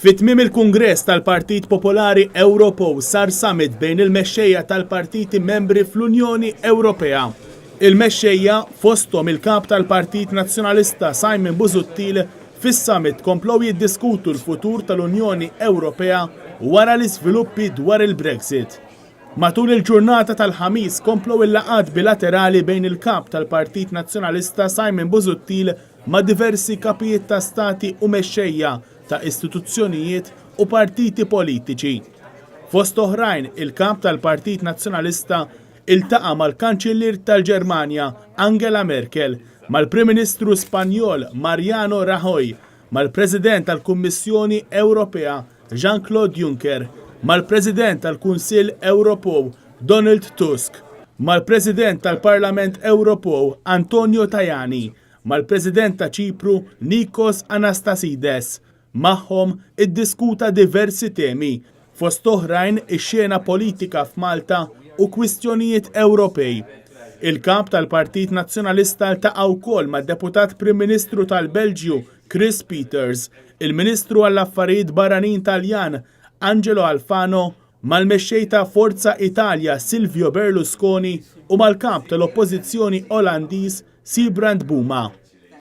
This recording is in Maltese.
Fit-tmiem il-Kungress tal-Partit Popolari Ewropew sar summit bejn il-mexxejja tal-partiti membri fl-Unjoni Ewropea. Il-mexxejja fosthom il-kap tal-Partit Nazzjonalista Simon Busuttil fis-summit komplow jiddiskutu l-futur tal-Unjoni Ewropea wara l-iżviluppi dwar il-Brexit. Matul il-ġurnata tal-ħamis komplow il-laqgħat bilaterali bejn il-kap tal-Partit Nazzjonalista Simon Busuttil ma' diversi kapijiet ta' stati u mexxejja ta' istituzzjonijiet u partiti politiċi. Fost oħrajn, il-kap tal-Partit Nazzjonalista iltaqa' mal-Kanċillier tal-Ġermanja Angela Merkel, mal-Prim Ministru Spanjol Mariano Rajoy, mal-President tal-Kummissjoni Ewropea Jean-Claude Juncker, mal-President tal-Kunsill Ewropew Donald Tusk, mal-President tal-Parlament Ewropew Antonio Tajani, mal-President ta' Ċipru Nikos Anastasides. Magħhom iddiskuta diversi temi, fost oħrajn ix-xena politika f'Malta u kwistjonijiet Ewropej. Il-kap tal-Partit Nazzjonalista ltaqa' wkoll mad-Deputat Prim Ministru tal-Belġju Chris Peters, il-Ministru għall-Affarijiet Barranin Taljan Angelo Alfano, mal-mexxej ta' Forza Italja Silvio Berlusconi u mal-kap tal-Oppożizzjoni Olandiż Sibrand Buma.